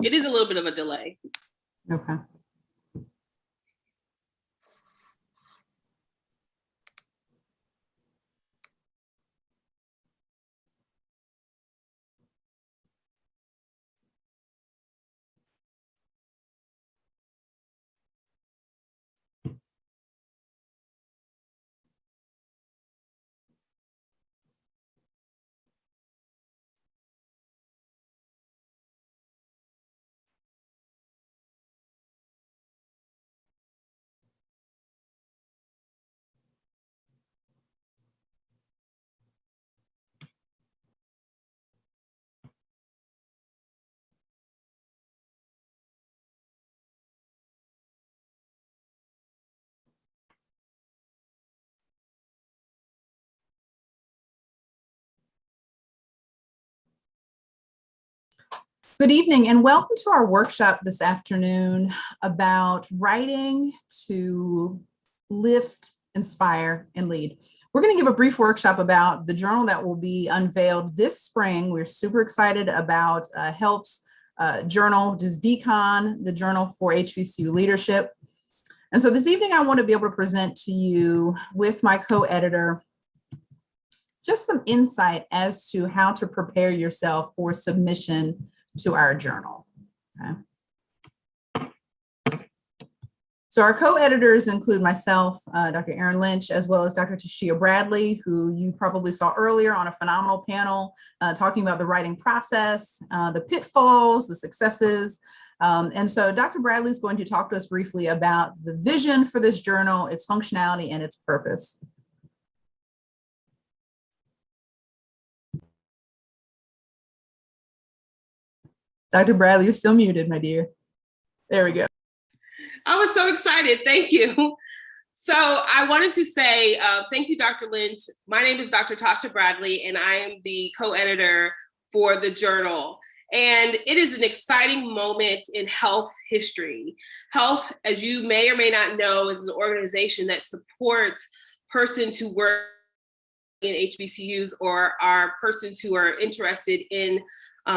It is a little bit of a delay. Okay. Good evening and welcome to our workshop this afternoon about writing to lift, inspire, and lead. We're going to give a brief workshop about the journal that will be unveiled this spring. We're super excited about HELP's journal, which is Decon, the Journal for HBCU Leadership. And so this evening I want to be able to present to you with my co-editor just some insight as to how to prepare yourself for submission to our journal. Okay. So our co-editors include myself, Dr. Erin Lynch, as well as Dr. Tashia Bradley, who you probably saw earlier on a phenomenal panel talking about the writing process, the pitfalls, the successes. And so Dr. Bradley is going to talk to us briefly about the vision for this journal, its functionality, and its purpose. Dr. Bradley, you're still muted, my dear. There we go. I was so excited. Thank you. So I wanted to say thank you, Dr. Lynch. My name is Dr. Tasha Bradley, and I am the co-editor for the journal. And it is an exciting moment in health history. Health, as you may or may not know, is an organization that supports persons who work in HBCUs or are persons who are interested in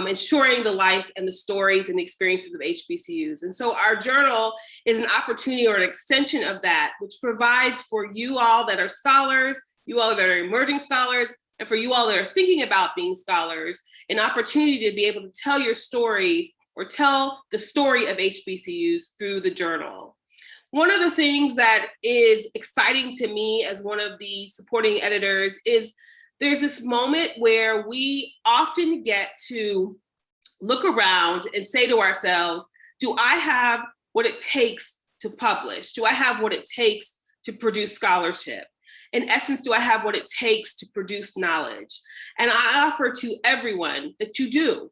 ensuring the life and the stories and the experiences of HBCUs. And so our journal is an opportunity or an extension of that, which provides for you all that are scholars, you all that are emerging scholars, and for you all that are thinking about being scholars, an opportunity to be able to tell your stories or tell the story of HBCUs through the journal. One of the things that is exciting to me as one of the supporting editors is there's this moment where we often get to look around and say to ourselves, do I have what it takes to publish? Do I have what it takes to produce scholarship? In essence, do I have what it takes to produce knowledge? And I offer to everyone that you do.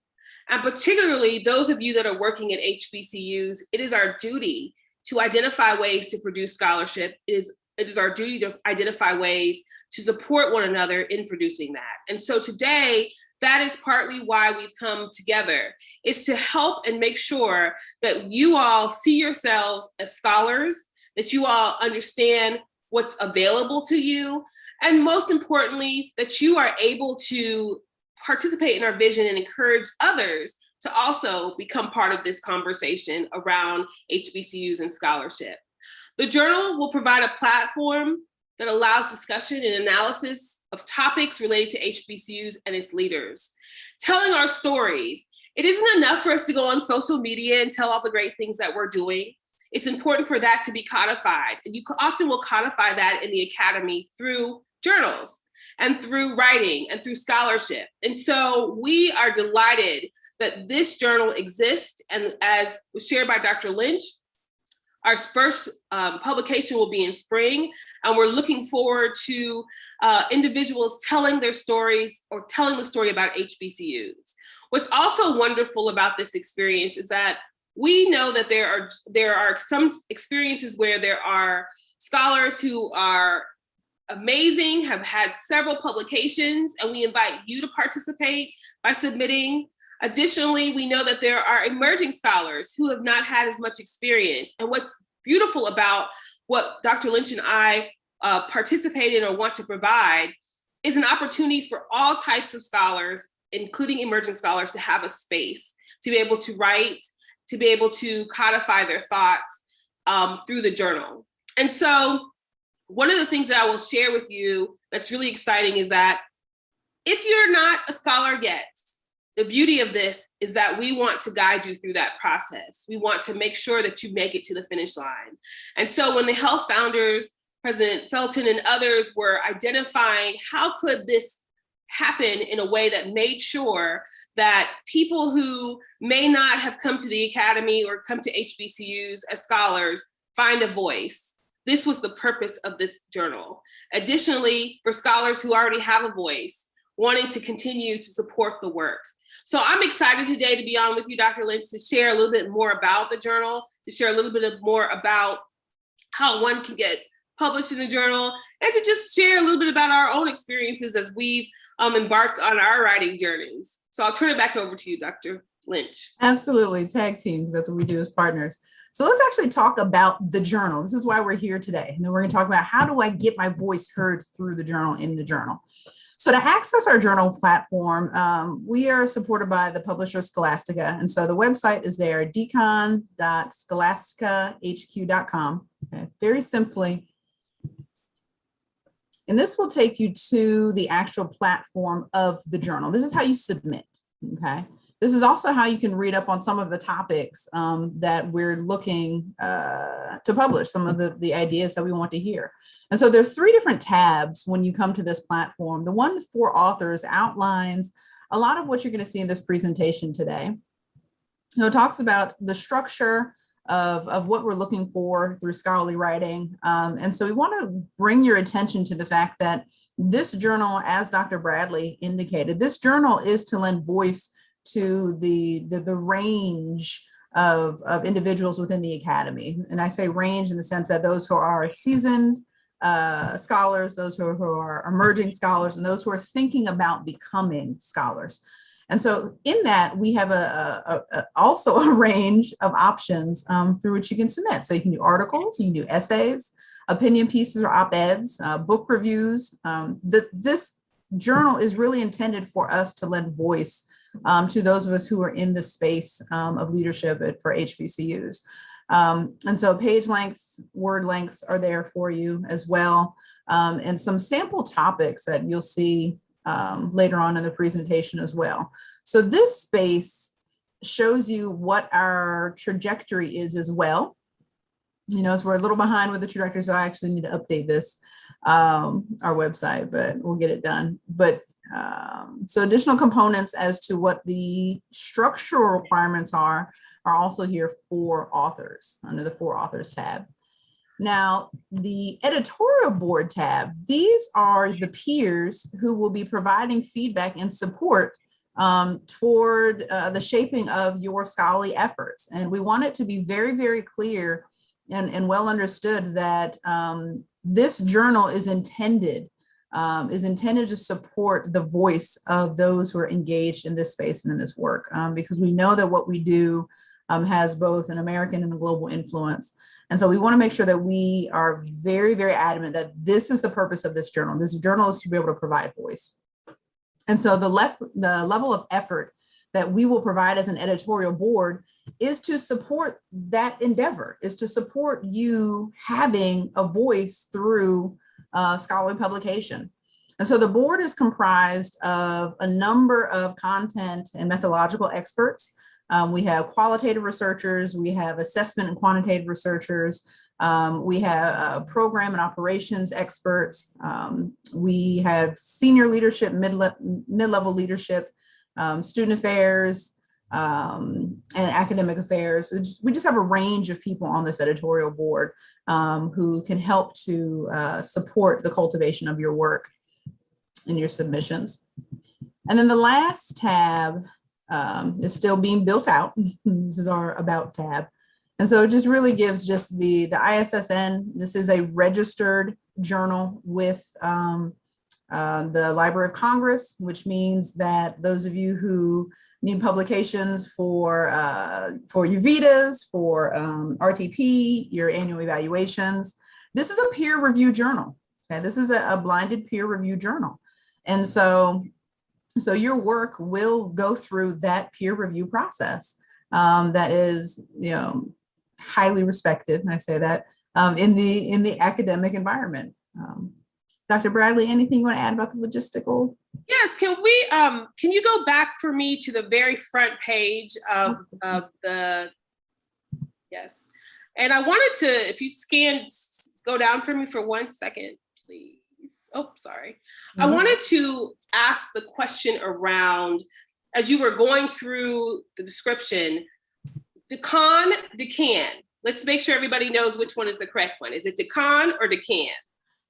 And particularly those of you that are working at HBCUs, it is our duty to identify ways to produce scholarship. It is our duty to identify ways to support one another in producing that. And so today, that is partly why we've come together, is to help and make sure that you all see yourselves as scholars, that you all understand what's available to you, and most importantly, that you are able to participate in our vision and encourage others to also become part of this conversation around HBCUs and scholarship. The journal will provide a platform that allows discussion and analysis of topics related to HBCUs and its leaders. Telling our stories. It isn't enough for us to go on social media and tell all the great things that we're doing. It's important for that to be codified. And you often will codify that in the academy through journals and through writing and through scholarship. And so we are delighted that this journal exists. And as was shared by Dr. Lynch, our first publication will be in spring, and we're looking forward to individuals telling their stories or telling the story about HBCUs. What's also wonderful about this experience is that we know that there are some experiences where there are scholars who are amazing, have had several publications, and we invite you to participate by submitting. Additionally, we know that there are emerging scholars who have not had as much experience. And what's beautiful about what Dr. Lynch and I participate in or want to provide is an opportunity for all types of scholars, including emerging scholars, to have a space to be able to write, to be able to codify their thoughts through the journal. And so one of the things that I will share with you that's really exciting is that if you're not a scholar yet, the beauty of this is that we want to guide you through that process. We want to make sure that you make it to the finish line. And so when the health founders, President Felton and others, were identifying how could this happen in a way that made sure that people who may not have come to the academy or come to HBCUs as scholars find a voice. This was the purpose of this journal. Additionally, for scholars who already have a voice, wanting to continue to support the work. So I'm excited today to be on with you, Dr. Lynch, to share a little bit more about the journal, to share a little bit more about how one can get published in the journal, and to just share a little bit about our own experiences as we've embarked on our writing journeys. So I'll turn it back over to you, Dr. Lynch. Absolutely, tag team, because that's what we do as partners. So let's actually talk about the journal. This is why we're here today. And then we're going to talk about how do I get my voice heard through the journal, in the journal. So to access our journal platform, we are supported by the publisher Scholastica. And so the website is there, decon.scholasticahq.com. Okay, very simply. And this will take you to the actual platform of the journal. This is how you submit, okay? This is also how you can read up on some of the topics that we're looking to publish, some of the ideas that we want to hear. And so there's 3 different tabs when you come to this platform. The one for authors outlines a lot of what you're going to see in this presentation today. So it talks about the structure of what we're looking for through scholarly writing. And so we want to bring your attention to the fact that this journal, as Dr. Bradley indicated, this journal is to lend voice to the range of individuals within the academy. And I say range in the sense that those who are seasoned scholars, those who are emerging scholars, and those who are thinking about becoming scholars. And so in that, we have also a range of options through which you can submit. So you can do articles, you can do essays, opinion pieces or op-eds, book reviews. This journal is really intended for us to lend voice to those of us who are in the space of leadership for HBCUs. And so page lengths, word lengths are there for you as well. And some sample topics that you'll see later on in the presentation as well. So this space shows you what our trajectory is as well. You know, as we're a little behind with the trajectory, so I actually need to update this, our website, but we'll get it done. But so additional components as to what the structural requirements are also here for authors under the For Authors tab. Now, the editorial board tab, these are the peers who will be providing feedback and support toward the shaping of your scholarly efforts. And we want it to be very, very clear and well understood that this journal is intended to support the voice of those who are engaged in this space and in this work, because we know that what we do has both an American and a global influence. And so we want to make sure that we are very, very adamant that this is the purpose of this journal. This journal is to be able to provide voice. And so the level of effort that we will provide as an editorial board is to support that endeavor, is to support you having a voice through scholarly publication. And so the board is comprised of a number of content and methodological experts. We have qualitative researchers, we have assessment and quantitative researchers, we have program and operations experts, we have senior leadership, mid-level leadership, student affairs, and academic affairs. We just have a range of people on this editorial board who can help to support the cultivation of your work and your submissions. And then the last tab is still being built out. This is our About tab. And so it just really gives just the ISSN. This is a registered journal with the Library of Congress, which means that those of you who need publications for your VITAs, for RTP, your annual evaluations, this is a peer review journal. Okay, this is a blinded peer review journal. And so your work will go through that peer review process. that is, highly respected, and I say that, in the academic environment. Dr. Bradley, anything you want to add about the logistical? Yes, can you go back for me to the very front page of the, yes. And I wanted to, if you go down for me for 1 second, please. Oh, sorry. I wanted to ask the question around, as you were going through the description, decan. Let's make sure everybody knows which one is the correct one. Is it decan or decan?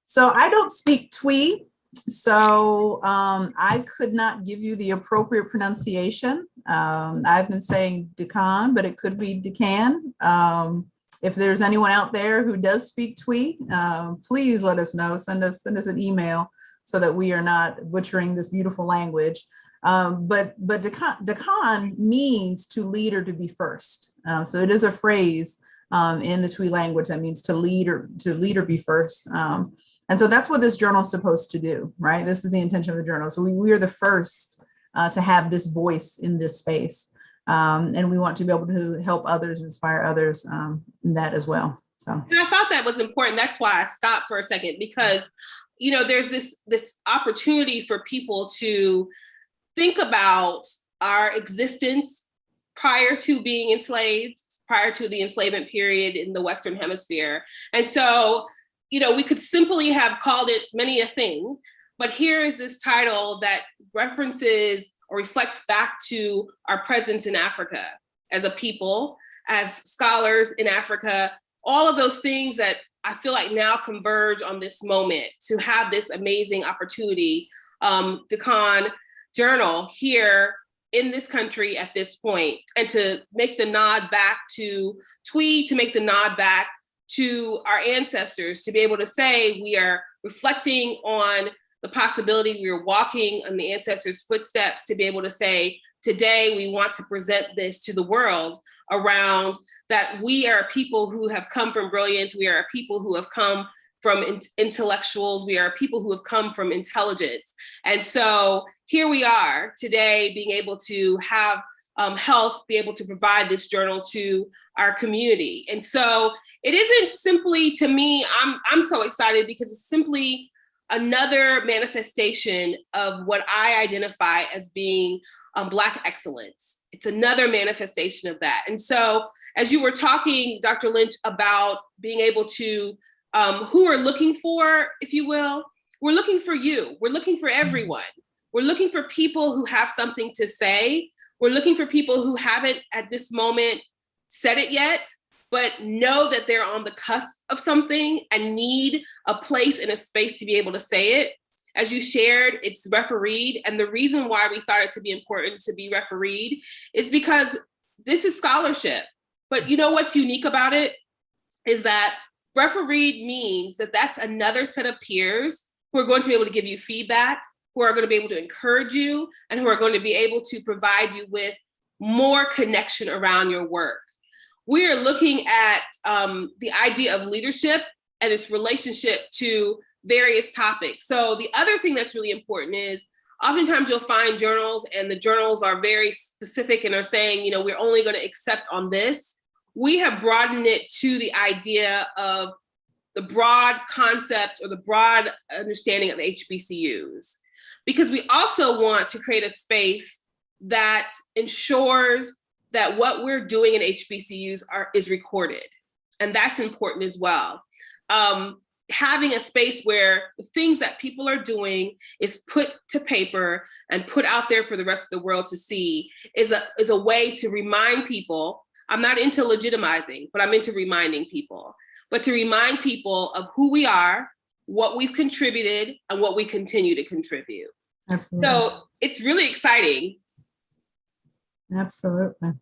So I don't speak Twi, so I could not give you the appropriate pronunciation. I've been saying decan, but it could be decan. If there's anyone out there who does speak Twi, please let us know. Send us an email so that we are not butchering this beautiful language. But decan means to lead or to be first. So it is a phrase in the Twi language that means to lead or be first. And so that's what this journal is supposed to do, right? This is the intention of the journal. So we are the first to have this voice in this space. And we want to be able to help others, inspire others in that as well. So, and I thought that was important. That's why I stopped for a second, because, there's this opportunity for people to think about our existence prior to being enslaved, prior to the enslavement period in the Western Hemisphere. And so, we could simply have called it many a thing, but here is this title that references or reflects back to our presence in Africa as a people, as scholars in Africa, all of those things that I feel like now converge on this moment to have this amazing opportunity, Decan Journal here in this country at this point, and to make the nod back to Twi, to make the nod back to our ancestors, to be able to say we are reflecting on the possibility, we are walking on the ancestors' footsteps, to be able to say, today we want to present this to the world around that we are people who have come from brilliance, we are people who have come from intellectuals, we are people who have come from intelligence. And so here we are today being able to have health, be able to provide this journal to our community. And so it isn't simply, to me, I'm so excited because it's simply another manifestation of what I identify as being Black excellence. It's another manifestation of that. And so as you were talking, Dr. Lynch, about being able to, who are looking for, if you will, we're looking for you. We're looking for everyone. We're looking for people who have something to say. We're looking for people who haven't at this moment said it yet, but know that they're on the cusp of something and need a place and a space to be able to say it. As you shared, it's refereed. And the reason why we thought it to be important to be refereed is because this is scholarship. But you know what's unique about it is that refereed means that that's another set of peers who are going to be able to give you feedback, who are going to be able to encourage you, and who are going to be able to provide you with more connection around your work. We are looking at the idea of leadership and its relationship to various topics. So the other thing that's really important is oftentimes you'll find journals and the journals are very specific and are saying, we're only going to accept on this. We have broadened it to the idea of the broad concept or the broad understanding of HBCUs, because we also want to create a space that ensures that what we're doing in HBCUs is recorded. And that's important as well. Having a space where the things that people are doing is put to paper and put out there for the rest of the world to see is a way to remind people. I'm not into legitimizing, but I'm into reminding people. But to remind people of who we are, what we've contributed, and what we continue to contribute. Absolutely. So it's really exciting. Absolutely.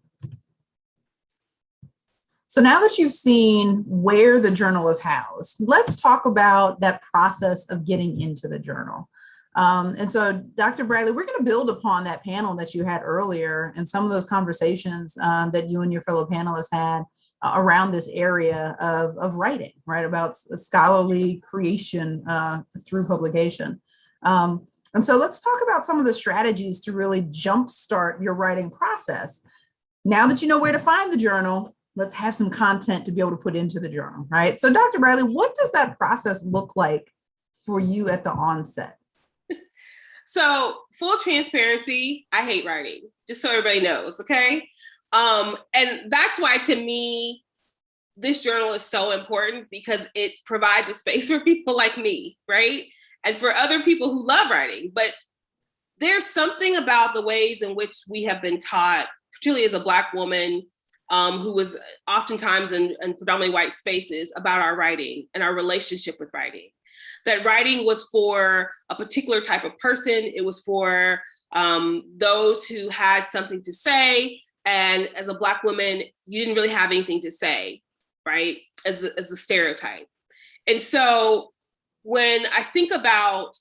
So now that you've seen where the journal is housed, let's talk about that process of getting into the journal. And so, Dr. Bradley, we're going to build upon that panel that you had earlier and some of those conversations that you and your fellow panelists had around this area of writing, right, about scholarly creation through publication. And so let's talk about some of the strategies to really jumpstart your writing process. Now that you know where to find the journal, let's have some content to be able to put into the journal, right? So Dr. Bradley, what does that process look like for you at the onset? So full transparency, I hate writing, just so everybody knows, okay? And that's why, to me, this journal is so important, because it provides a space for people like me, right? And for other people who love writing. But there's something about the ways in which we have been taught, particularly as a Black woman, who was oftentimes in predominantly white spaces, about our writing and our relationship with writing. That writing was for a particular type of person. It was for those who had something to say. And as a Black woman, you didn't really have anything to say, right? As a stereotype. And so when I think about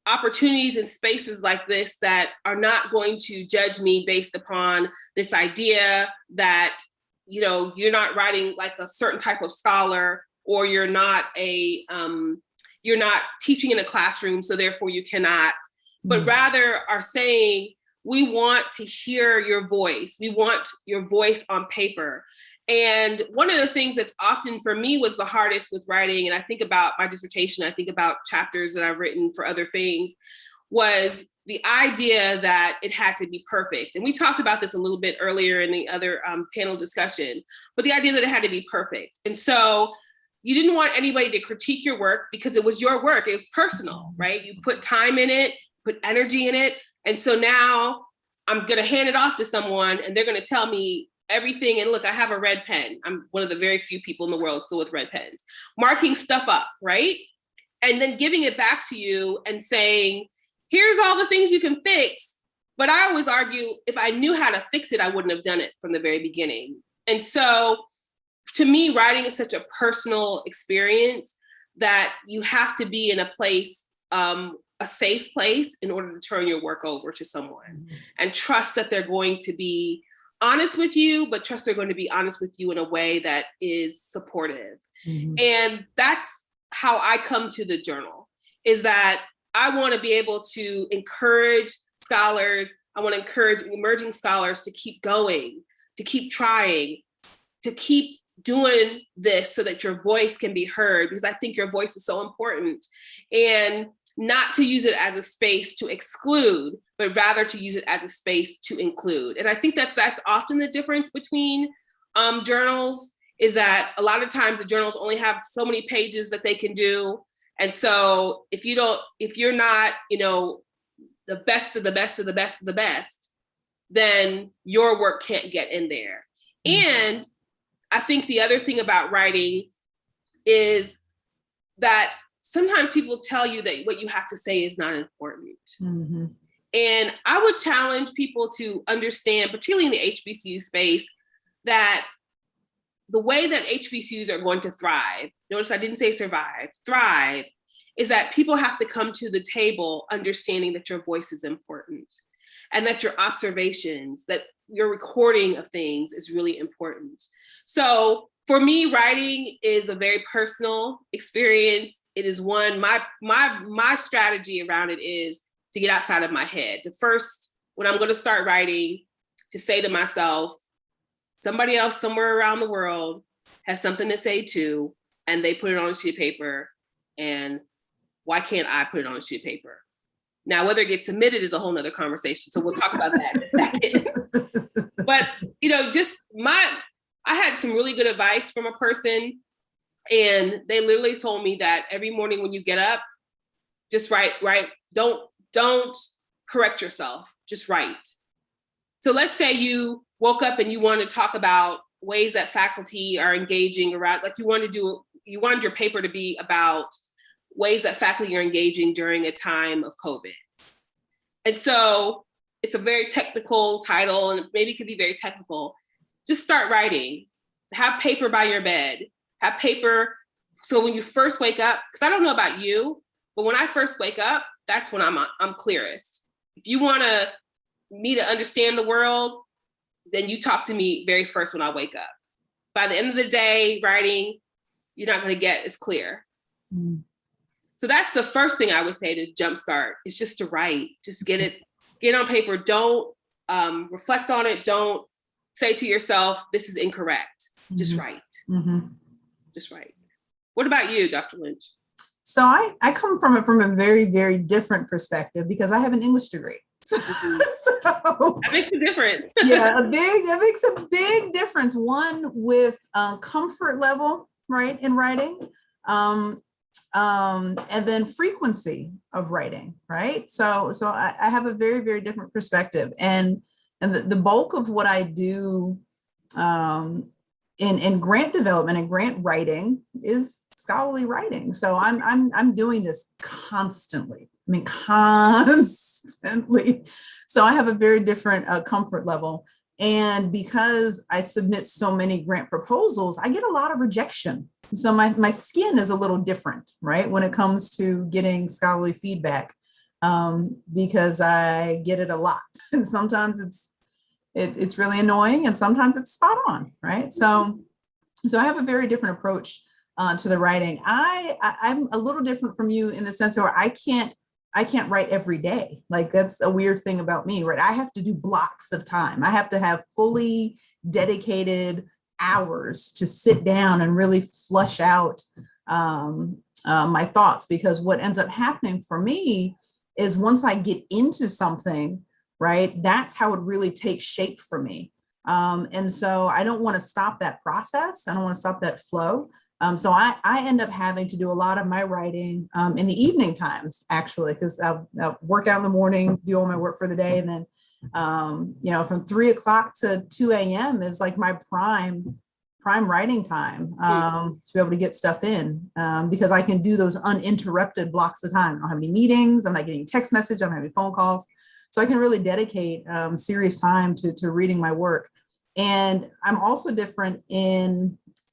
opportunities and spaces like this that are not going to judge me based upon this idea that, you know, you're not writing like a certain type of scholar, or you're not teaching in a classroom, so therefore you cannot, but rather are saying, we want to hear your voice. We want your voice on paper. And one of the things that's often for me was the hardest with writing, and I think about my dissertation, I think about chapters that I've written for other things, was the idea that it had to be perfect. And we talked about this a little bit earlier in the other panel discussion, but the idea that it had to be perfect. And so you didn't want anybody to critique your work because it was your work. It was personal, right? You put time in it, put energy in it. And so now I'm going to hand it off to someone and they're going to tell me everything. And look, I have a red pen. I'm one of the very few people in the world still with red pens, marking stuff up, right? And then giving it back to you and saying, here's all the things you can fix. But I always argue, if I knew how to fix it, I wouldn't have done it from the very beginning. And so to me, writing is such a personal experience that you have to be in a place, a safe place, in order to turn your work over to someone and trust that they're going to be honest with you, but trust they're going to be honest with you in a way that is supportive. And that's how I come to the journal, is that I want to be able to encourage scholars. I want to encourage emerging scholars to keep going, to keep trying, to keep doing this so that your voice can be heard, because I think your voice is so important. And not to use it as a space to exclude, but rather to use it as a space to include. And I think that that's often the difference between journals, is that a lot of times the journals only have so many pages that they can do. And so if you're not, you know, the best of the best of the best of the best, then your work can't get in there. And I think the other thing about writing is that sometimes people tell you that what you have to say is not important. And I would challenge people to understand, particularly in the HBCU space, that the way that HBCUs are going to thrive, notice I didn't say survive, thrive, is that people have to come to the table understanding that your voice is important and that your observations, that your recording of things is really important. So for me, writing is a very personal experience. It is one, my strategy around it is to get outside of my head. To first, when I'm going to start writing, to say to myself, somebody else somewhere around the world has something to say too, and they put it on a sheet of paper, and why can't I put it on a sheet of paper? Now, whether it gets submitted is a whole nother conversation. So we'll talk about that in a second. But, you know, I had some really good advice from a person, and they literally told me that every morning when you get up, just write. Don't correct yourself, just write. So let's say you woke up and you want to talk about ways that faculty are engaging around, like you wanted your paper to be about ways that faculty are engaging during a time of COVID. And so it's a very technical title, and maybe it could be very technical. Just start writing. Have paper by your bed. Have paper. So when you first wake up, because I don't know about you, but when I first wake up, that's when I'm clearest. If you want me to understand the world, then you talk to me very first when I wake up. By the end of the day, writing, you're not going to get as clear. So that's the first thing I would say to jumpstart, is just to write. Just get on paper. Don't reflect on it. Don't say to yourself, this is incorrect. Just write. Just write. What about you, Dr. Lynch? So I come from it from a very, very different perspective because I have an English degree. So, that makes a difference. Yeah, that makes a big difference. One with comfort level, right, in writing, and then frequency of writing, right? So I have a very, very different perspective, and the bulk of what I do in grant development and grant writing is scholarly writing. So I'm doing this constantly. I mean, constantly. So I have a very different comfort level. And because I submit so many grant proposals, I get a lot of rejection. So my skin is a little different, right, when it comes to getting scholarly feedback, because I get it a lot. And sometimes it's really annoying, and sometimes it's spot on, right? So I have a very different approach to the writing. I'm a little different from you in the sense where I can't write every day. Like, that's a weird thing about me, right? I have to do blocks of time. I have to have fully dedicated hours to sit down and really flush out my thoughts, because what ends up happening for me is once I get into something, right, that's how it really takes shape for me. And so I don't want to stop that process. I don't want to stop that flow. So I end up having to do a lot of my writing in the evening times, actually, because I'll work out in the morning, do all my work for the day. And then, from 3 o'clock to 2 a.m. is like my prime writing time to be able to get stuff in, because I can do those uninterrupted blocks of time. I don't have any meetings. I'm not getting text message. I'm not having phone calls. So I can really dedicate serious time to reading my work. And I'm also different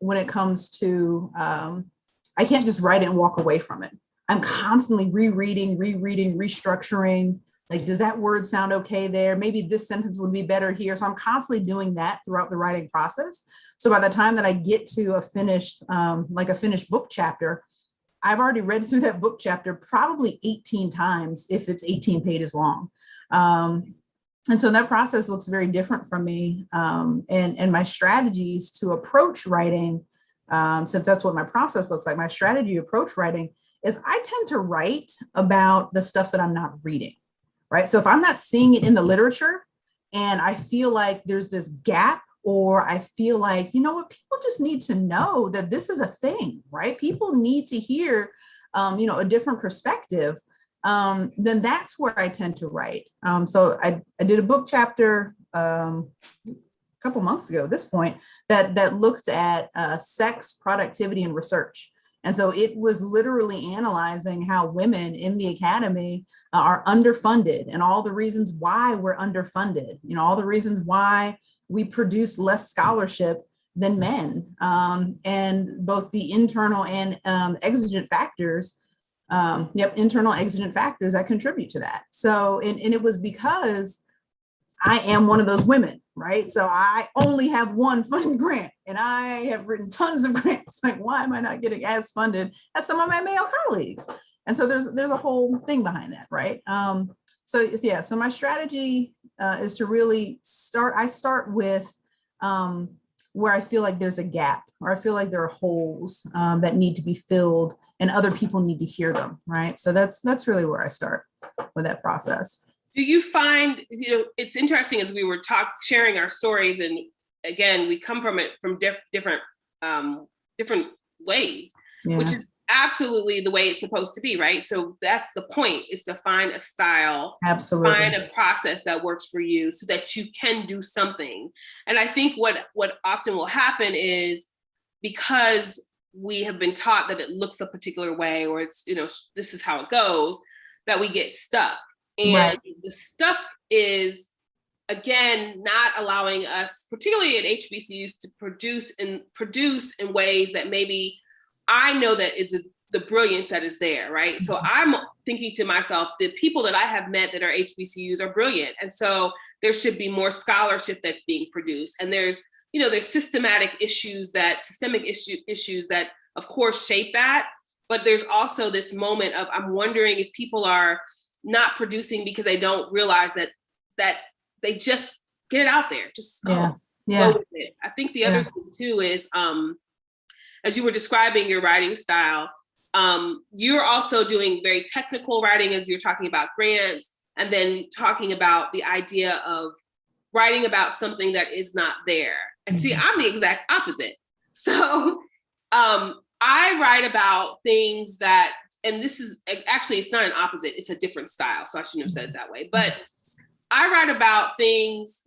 when it comes to, I can't just write it and walk away from it. I'm constantly rereading, restructuring. Like, does that word sound okay there? Maybe this sentence would be better here. So I'm constantly doing that throughout the writing process. So by the time that I get to a finished book chapter, I've already read through that book chapter probably 18 times if it's 18 pages long. And so that process looks very different from me. And my strategies to approach writing, since that's what my process looks like, my strategy to approach writing is I tend to write about the stuff that I'm not reading, right? So if I'm not seeing it in the literature and I feel like there's this gap, or I feel like, you know what, people just need to know that this is a thing, right? People need to hear, a different perspective. Then that's where I tend to write. So I did a book chapter a couple months ago at this point that looked at sex, productivity, and research. And so it was literally analyzing how women in the academy are underfunded, and all the reasons why we're underfunded, all the reasons why we produce less scholarship than men, and both the internal and exigent factors. Internal exigent factors that contribute to that. So, and it was because I am one of those women, right? So I only have one funded grant, and I have written tons of grants. Like, why am I not getting as funded as some of my male colleagues? And so there's a whole thing behind that, right? So my strategy is to really start with where I feel like there's a gap, or I feel like there are holes that need to be filled, and other people need to hear them, right? So that's really where I start with that process. Do you find, it's interesting as we were sharing our stories, and again, we come from it from different ways, Yeah. Which is absolutely the way it's supposed to be, right? So that's the point, is to find a style, absolutely, find a process that works for you so that you can do something. And I think what often will happen is, because we have been taught that it looks a particular way, or it's, this is how it goes, that we get stuck. And right. The stuck is, again, not allowing us, particularly at HBCUs, to produce in ways that maybe I know that is the brilliance that is there, right? So I'm thinking to myself, the people that I have met that are HBCUs are brilliant. And so there should be more scholarship that's being produced. And there's systemic issues that, of course, shape that. But there's also this moment of, I'm wondering if people are not producing because they don't realize that they just get it out there, just go. Yeah. go with it. I think the other thing too is, as you were describing your writing style, you're also doing very technical writing as you're talking about grants, and then talking about the idea of writing about something that is not there. And see, I'm the exact opposite. So I write about things that, and this is actually, it's not an opposite, it's a different style. So I shouldn't have said it that way. But I write about things.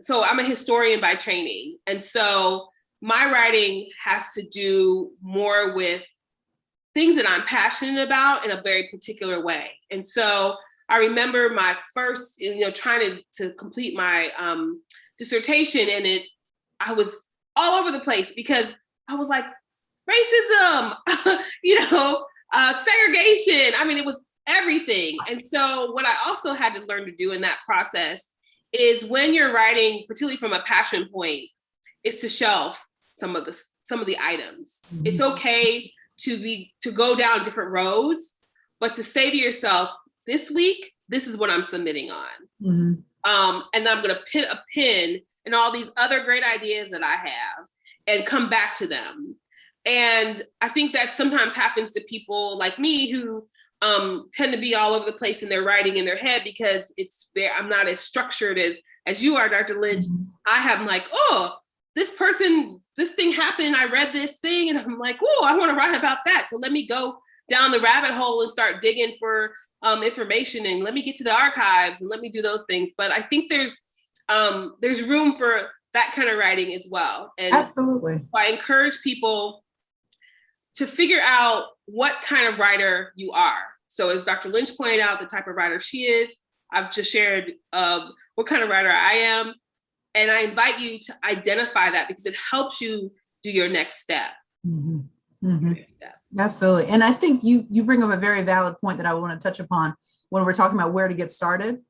So I'm a historian by training. And so my writing has to do more with things that I'm passionate about in a very particular way. And so I remember my first, trying to complete my dissertation, and I was all over the place because I was like, racism, segregation. I mean, it was everything. And so what I also had to learn to do in that process is, when you're writing, particularly from a passion point, is to shelf some of the items. Mm-hmm. It's okay to go down different roads, but to say to yourself, this week, this is what I'm submitting on. Mm-hmm. And I'm going to put a pin in all these other great ideas that I have and come back to them. And I think that sometimes happens to people like me who tend to be all over the place in their writing in their head, because I'm not as structured as you are, Dr. Lynch. Mm-hmm. I have like, oh, this thing happened. I read this thing and I'm like, oh, I want to write about that. So let me go down the rabbit hole and start digging for information, and let me get to the archives and let me do those things. But I think there's room for that kind of writing as well. And absolutely, I encourage people to figure out what kind of writer you are. So as Dr. Lynch pointed out, the type of writer she is, I've just shared what kind of writer I am. And I invite you to identify that, because it helps you do your next step. Mm-hmm. Mm-hmm. Absolutely. And I think you bring up a very valid point that I want to touch upon when we're talking about where to get started.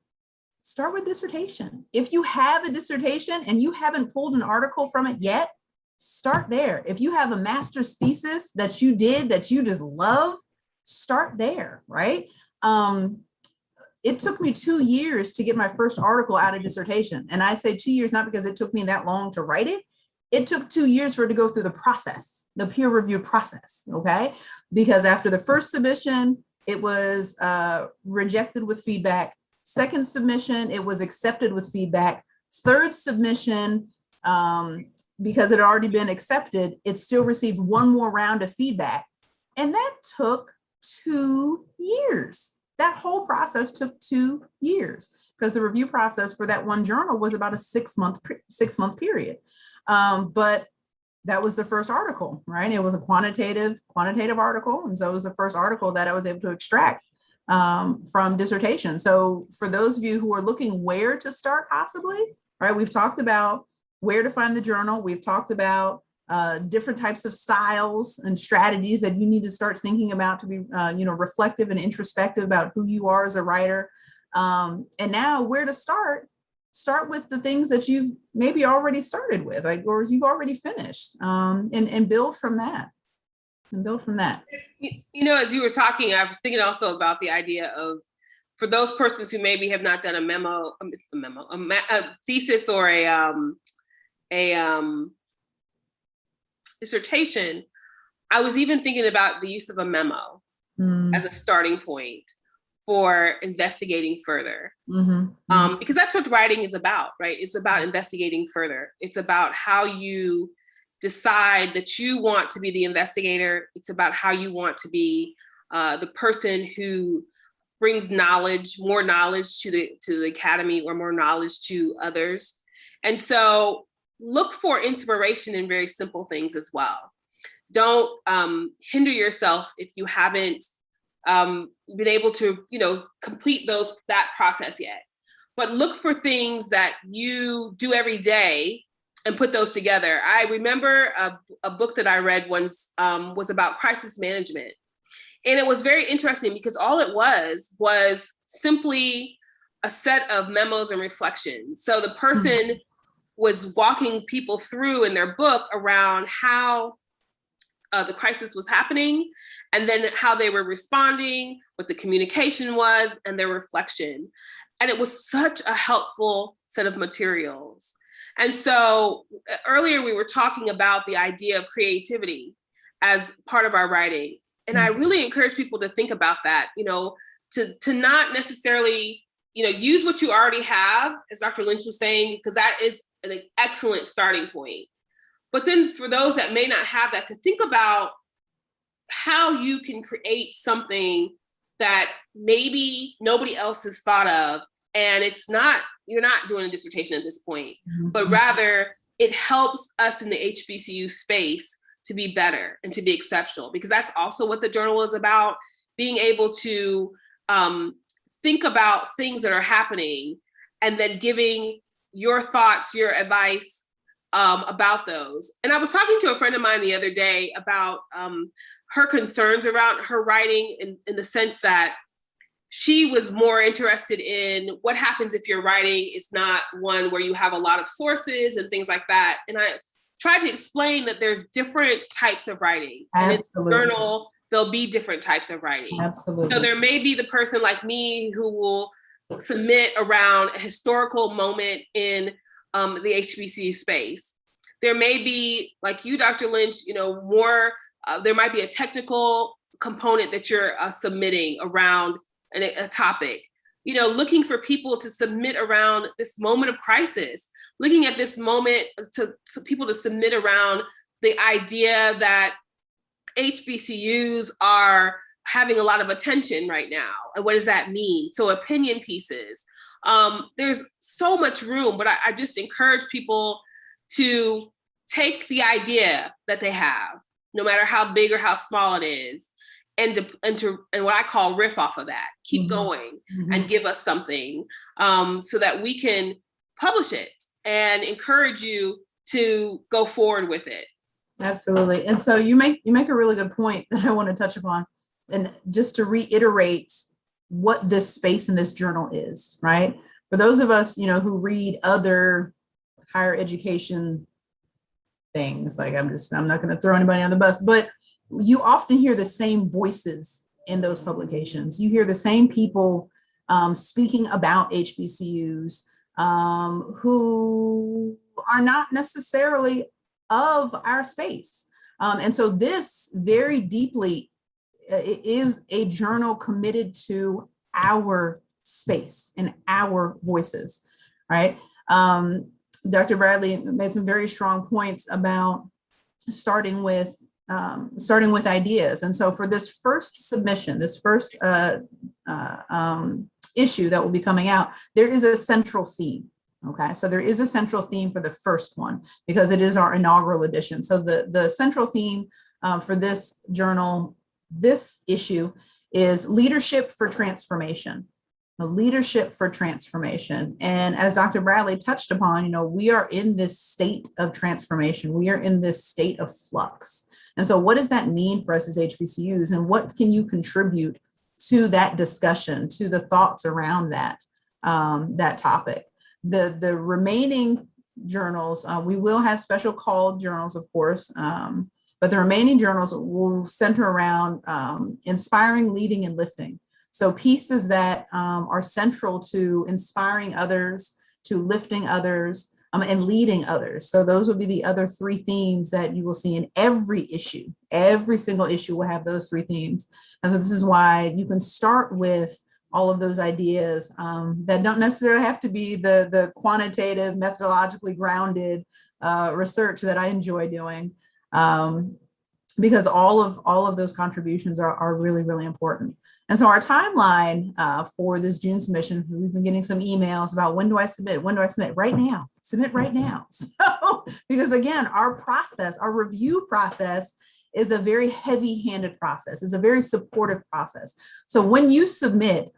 Start with dissertation. If you have a dissertation and you haven't pulled an article from it yet, start there. If you have a master's thesis that you just love, start there, right? It took me 2 years to get my first article out of dissertation. And I say 2 years, not because it took me that long to write it. It took 2 years for it to go through the process, the peer review process, okay? Because after the first submission, it was rejected with feedback. Second submission, it was accepted with feedback. Third submission, because it had already been accepted, it still received one more round of feedback. And that took 2 years. That whole process took 2 years, because the review process for that one journal was about a 6-month period. But that was the first article, right? It was a quantitative article. And so it was the first article that I was able to extract from dissertation. So for those of you who are looking where to start possibly, right? We've talked about where to find the journal. We've talked about different types of styles and strategies that you need to start thinking about to be, reflective and introspective about who you are as a writer. And now where to start with the things that you've maybe already started with, or you've already finished, and build from that. As you were talking, I was thinking also about the idea of, for those persons who maybe have not done a thesis or a dissertation, I was even thinking about the use of a memo as a starting point for investigating further. Mm-hmm. Because that's what writing is about, right? It's about investigating further. It's about how you decide that you want to be the investigator. It's about how you want to be the person who brings more knowledge to the academy, or more knowledge to others. And so look for inspiration in very simple things as well. Don't hinder yourself if you haven't been able to, complete that process yet. But look for things that you do every day and put those together. I remember a book that I read once was about crisis management. And it was very interesting, because all it was simply a set of memos and reflections. So the person was walking people through in their book around how the crisis was happening, and then how they were responding, what the communication was, and their reflection. And it was such a helpful set of materials. And so earlier we were talking about the idea of creativity as part of our writing. And I really encourage people to think about that, to not necessarily, use what you already have, as Dr. Lynch was saying, because that is an excellent starting point. But then for those that may not have that, to think about how you can create something that maybe nobody else has thought of. And you're not doing a dissertation at this point, but rather it helps us in the HBCU space to be better and to be exceptional, because that's also what the journal is about, being able to think about things that are happening and then giving your thoughts, your advice about those. And I was talking to a friend of mine the other day about her concerns around her writing in the sense that she was more interested in what happens if your writing is not one where you have a lot of sources and things like that. And I tried to explain that there's different types of writing. And in the journal, there'll be different types of writing. Absolutely. So there may be the person like me who will submit around a historical moment in the HBCU space. There may be, like you, Dr. Lynch, more, there might be a technical component that you're submitting around a topic, looking for people to submit around this moment of crisis, looking at this moment to people to submit around the idea that HBCUs are having a lot of attention right now. And what does that mean? So opinion pieces. There's so much room, but I just encourage people to take the idea that they have, no matter how big or how small it is, and what I call riff off of that, keep going and give us something so that we can publish it and encourage you to go forward with it. Absolutely. And so you make a really good point that I want to touch upon, and just to reiterate what this space in this journal is, right? For those of us, who read other higher education things, like I'm not going to throw anybody on the bus, but you often hear the same voices in those publications. You hear the same people speaking about HBCUs who are not necessarily of our space. And so this very deeply is a journal committed to our space and our voices, right? Dr. Bradley made some very strong points about starting with ideas. And so for this first submission, this first issue that will be coming out, there is a central theme. Okay, so there is a central theme for the first one because it is our inaugural edition. So the central theme for this journal, this issue, is leadership for transformation. The leadership for transformation. And as Dr. Bradley touched upon, we are in this state of transformation. We are in this state of flux. And so what does that mean for us as HBCUs? And what can you contribute to that discussion, to the thoughts around that topic? The remaining journals, we will have special called journals, of course, but the remaining journals will center around inspiring, leading, and lifting. So pieces that are central to inspiring others, to lifting others, and leading others. So those will be the other three themes that you will see in every issue. Every single issue will have those three themes. And so this is why you can start with all of those ideas that don't necessarily have to be the quantitative, methodologically grounded research that I enjoy doing, because all of those contributions are really, really important. And so our timeline for this June submission, we've been getting some emails about when do I submit? When do I submit? Right now. Submit right now. So, because again, our review process is a very heavy-handed process. It's a very supportive process. So when you submit,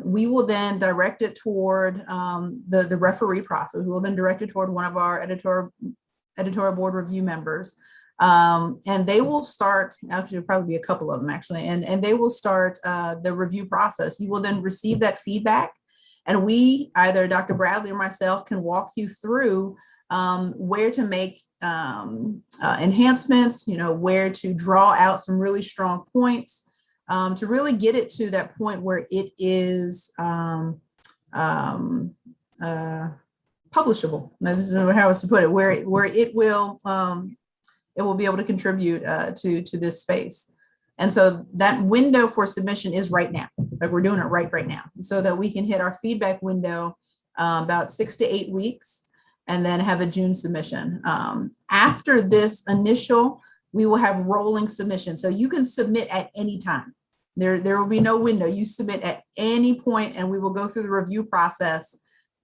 we will then direct it toward the referee process. We will then direct it toward one of our editorial board review members. And they will start, actually there'll probably be a couple of them actually, and they will start the review process. You will then receive that feedback, and we, either Dr. Bradley or myself, can walk you through where to make enhancements, where to draw out some really strong points, to really get it to that point where it is publishable. Now, this is how I was to put it, where it will be able to contribute to this space. And so that window for submission is right now. Like we're doing it right now, so that we can hit our feedback window about 6 to 8 weeks, and then have a June submission. After this initial, we will have rolling submission. So you can submit at any time. There will be no window. You submit at any point, and we will go through the review process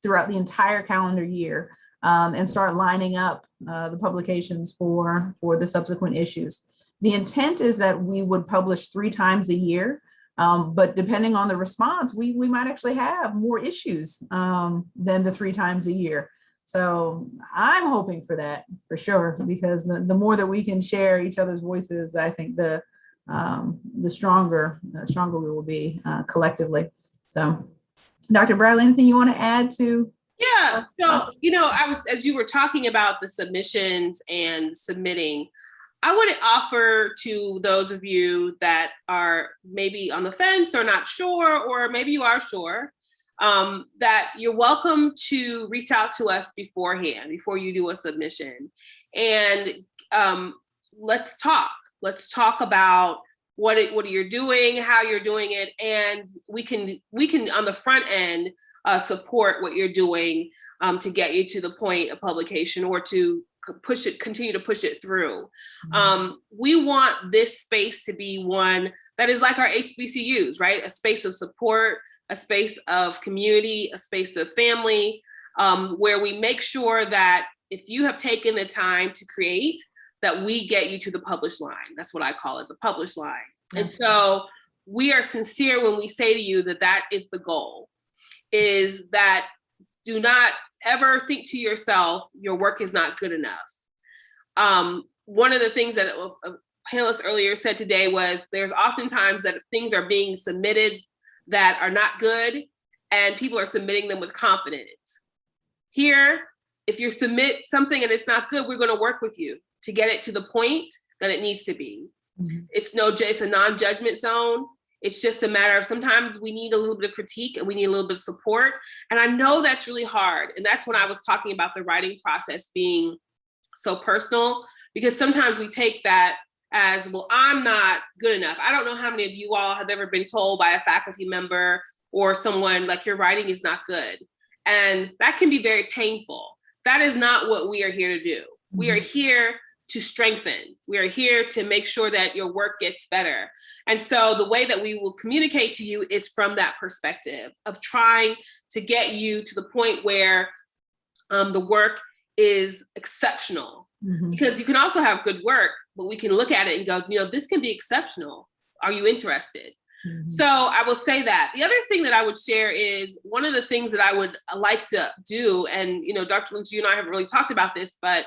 throughout the entire calendar year, and start lining up the publications for the subsequent issues. The intent is that we would publish 3 times a year, but depending on the response, we might actually have more issues than the 3 times a year. So I'm hoping for that for sure, because the more that we can share each other's voices, I think the stronger we will be collectively. So, Dr. Bradley, anything you want to add to? Yeah. So, as you were talking about the submissions and submitting, I want to offer to those of you that are maybe on the fence or not sure, or maybe you are sure, that you're welcome to reach out to us beforehand, before you do a submission. And let's talk. Let's talk about what you're doing, how you're doing it, and we can on the front end support what you're doing to get you to the point of publication, or to continue to push it through. We want this space to be one that is like our HBCUs, right? A space of support, a space of community, a space of family, where we make sure that if you have taken the time to create, that we get you to the publish line. That's what I call it, the publish line. Mm-hmm. And so we are sincere when we say to you that is the goal, is that do not ever think to yourself, your work is not good enough. One of the things that a panelist earlier said today was there's oftentimes that things are being submitted that are not good, and people are submitting them with confidence. Here, if you submit something and it's not good, we're going to work with you to get it to the point that it needs to be. Mm-hmm. It's a non-judgment zone. It's just a matter of sometimes we need a little bit of critique and we need a little bit of support. And I know that's really hard. And that's when I was talking about the writing process being so personal, because sometimes we take that as, well, I'm not good enough. I don't know how many of you all have ever been told by a faculty member or someone, like, your writing is not good. And that can be very painful. That is not what we are here to do. Mm-hmm. We are here to strengthen. We are here to make sure that your work gets better. And so the way that we will communicate to you is from that perspective of trying to get you to the point where the work is exceptional. Mm-hmm. Because you can also have good work, but we can look at it and go, this can be exceptional. Are you interested? Mm-hmm. So I will say that. The other thing that I would share is one of the things that I would like to do, and Dr. Lynch, you and I haven't really talked about this, but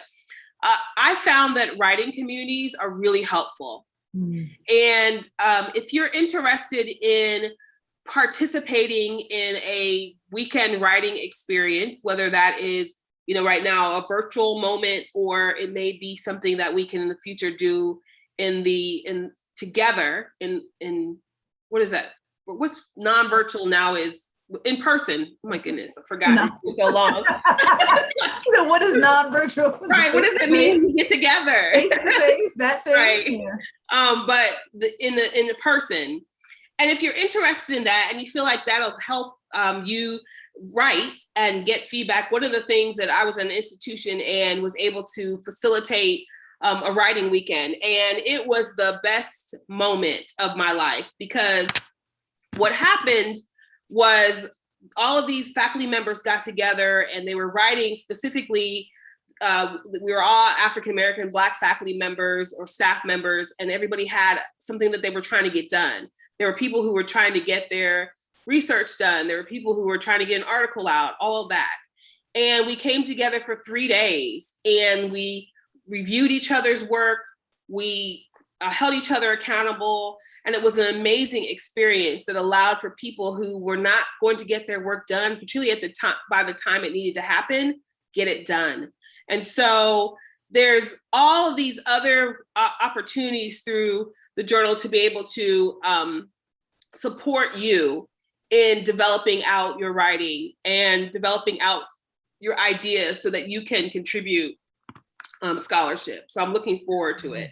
I found that writing communities are really helpful. Mm-hmm. And if you're interested in participating in a weekend writing experience, whether that is, right now a virtual moment, or it may be something that we can in the future do together in what is that? What's non-virtual now is in person. Oh my goodness, I forgot. No. It's been so long. So what is non-virtual? Right. What does it mean to get together? Face to face, that thing. Right. Yeah. But in the person. And if you're interested in that and you feel like that'll help you write and get feedback, one of the things that I was in an institution and was able to facilitate a writing weekend. And it was the best moment of my life, because what happened was all of these faculty members got together and they were writing specifically. We were all African-American Black faculty members or staff members, and everybody had something that they were trying to get done. There were people who were trying to get their research done. There were people who were trying to get an article out, all of that. And we came together for 3 days and we reviewed each other's work. We held each other accountable. And it was an amazing experience that allowed for people who were not going to get their work done, particularly at the time, by the time it needed to happen, get it done. And so there's all of these other opportunities through the journal to be able to support you in developing out your writing and developing out your ideas so that you can contribute scholarship. So I'm looking forward to it.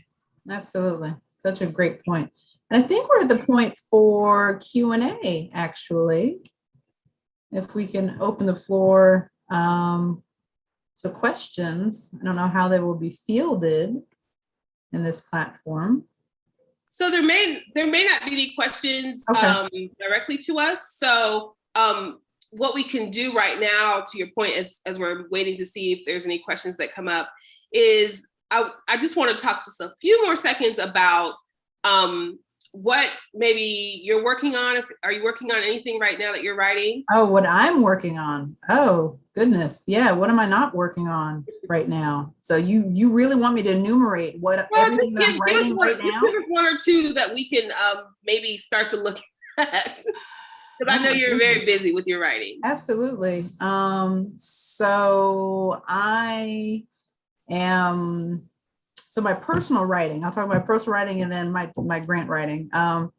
Absolutely. Such a great point. And I think we're at the point for Q&A, actually. If we can open the floor to questions. I don't know how they will be fielded in this platform. So there may not be any questions directly to us. So what we can do right now, to your point, as we're waiting to see if there's any questions that come up, is I just want to talk just a few more seconds about what maybe you're working on. Are you working on anything right now that you're writing? Oh, what I'm working on. Oh, goodness. Yeah. What am I not working on right now? So you really want me to enumerate everything that I'm writing right now? Give us one or two that we can maybe start to look at. Because I know you're very busy with your writing. Absolutely. So I am, so my personal writing, I'll talk about personal writing and then my grant writing. I'll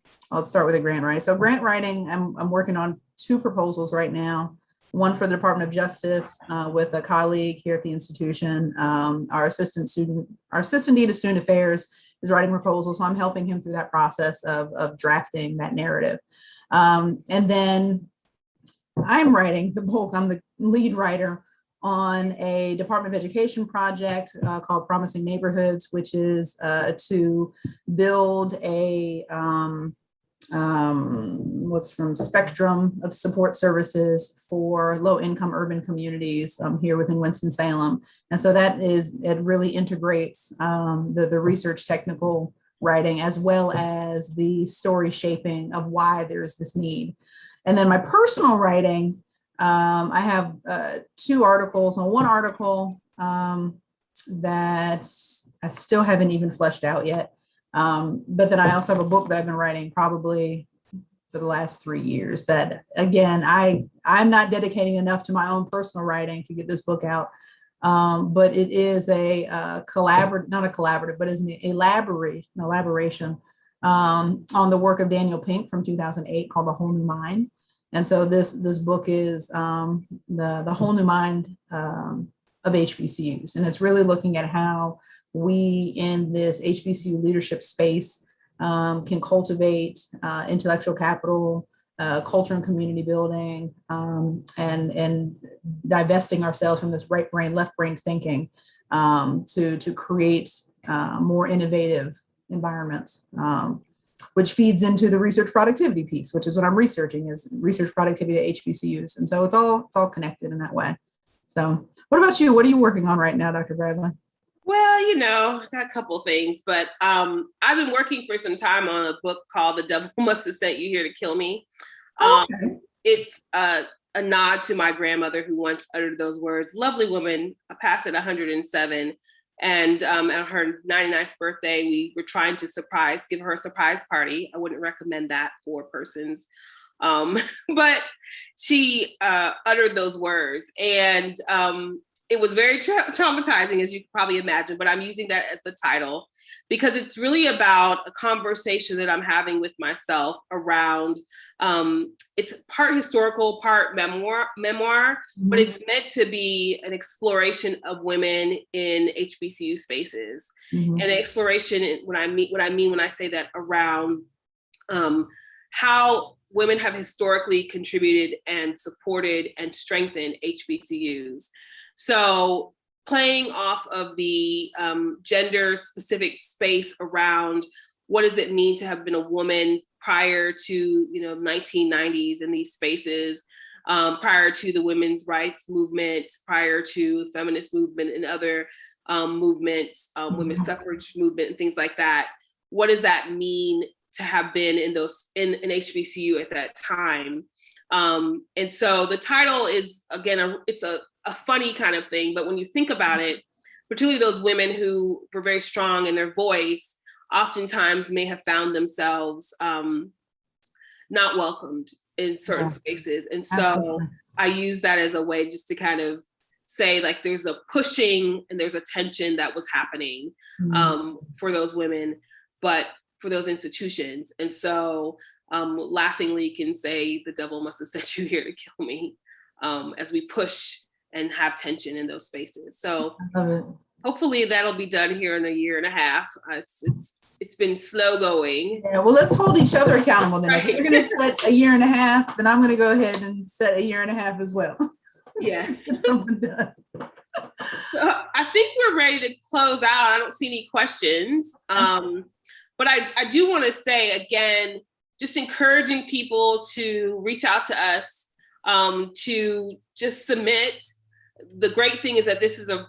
start with the grant writing. So grant writing, I'm working on 2 proposals right now. One for the Department of Justice with a colleague here at the institution. Our assistant dean of student affairs is writing proposals. So I'm helping him through that process of drafting that narrative. And then I'm writing the book. I'm the lead writer on a Department of Education project called Promising Neighborhoods, which is to build a spectrum of support services for low-income urban communities here within Winston-Salem. And so it really integrates the research technical writing as well as the story shaping of why there's this need. And then my personal writing, I have 2 articles. One article that I still haven't even fleshed out yet. But then I also have a book that I've been writing probably for the last 3 years that, again, I'm not dedicating enough to my own personal writing to get this book out. But it is a not a collaborative, but is an elaboration on the work of Daniel Pink from 2008 called The Whole New Mind. And so this book is the whole new mind of HBCUs. And it's really looking at how we in this HBCU leadership space can cultivate intellectual capital, culture and community building, and divesting ourselves from this right brain, left brain thinking to create more innovative environments, which feeds into the research productivity piece, which is what I'm researching, is research productivity at HBCUs. And so it's all connected in that way. So what about you? What are you working on right now, Dr. Bradley? Well, got a couple things, but I've been working for some time on a book called The Devil Must Have Sent You Here to Kill Me. Okay. It's a nod to my grandmother who once uttered those words. Lovely woman, passed at 107. And at her 99th birthday, we were trying to give her a surprise party. I wouldn't recommend that for persons. But she uttered those words. And it was very traumatizing, as you can probably imagine, but I'm using that as the title because it's really about a conversation that I'm having with myself around, it's part historical, part memoir, mm-hmm. But it's meant to be an exploration of women in HBCU spaces, mm-hmm. and an exploration, when I say that, around how women have historically contributed and supported and strengthened HBCUs. So playing off of the gender-specific space around what does it mean to have been a woman prior to 1990s in these spaces, prior to the women's rights movement, prior to the feminist movement and other movements, women's suffrage movement and things like that. What does that mean to have been in HBCU at that time? And so the title is, again, it's a funny kind of thing, but when you think about it, particularly those women who were very strong in their voice, oftentimes may have found themselves not welcomed in certain spaces. And so I use that as a way just to kind of say, like, there's a pushing and there's a tension that was happening for those women, but for those institutions. And so laughingly can say, the devil must have sent you here to kill me, as we push and have tension in those spaces. So I love it. hopefully that'll be done here in a year and a half. It's been slow going. Yeah, well, let's hold each other accountable then. Right. If you're going to set a year and a half, then I'm going to go ahead and set a year and a half as well. Yeah. Get something done. So I think we're ready to close out. I don't see any questions. But I do want to say again, just encouraging people to reach out to us, to just submit. The great thing is that this is a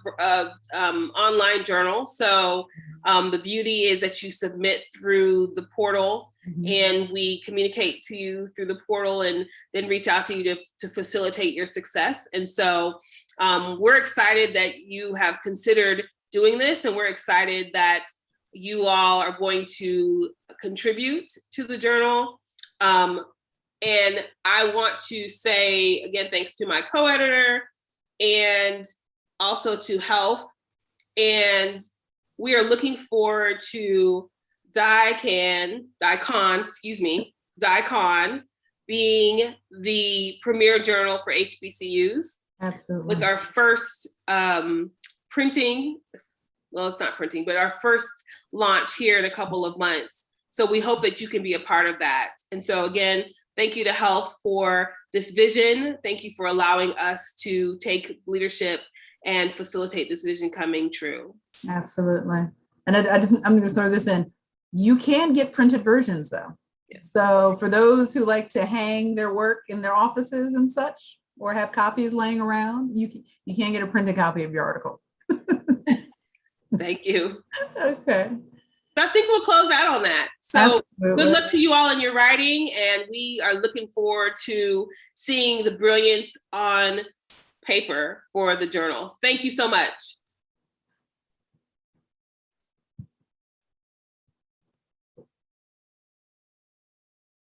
online journal. So the beauty is that you submit through the portal, and we communicate to you through the portal and then reach out to you to facilitate your success. And so we're excited that you have considered doing this, and we're excited that you all are going to contribute to the journal. And I want to say, again, thanks to my co-editor and also to Health. And we are looking forward to DICON being the premier journal for HBCUs. Absolutely. With our first printing, well, it's not printing, but our first launch here in a couple of months. So we hope that you can be a part of that. And so again, thank you to Health for this vision. Thank you for allowing us to take leadership and facilitate this vision coming true. Absolutely. And I'm going to throw this in. You can get printed versions though. Yes. So for those who like to hang their work in their offices and such, or have copies laying around, you can get a printed copy of your article. Thank you. Okay. So I think we'll close out on that. So Absolutely. Good luck to you all in your writing, and we are looking forward to seeing the brilliance on paper for the journal. Thank you so much.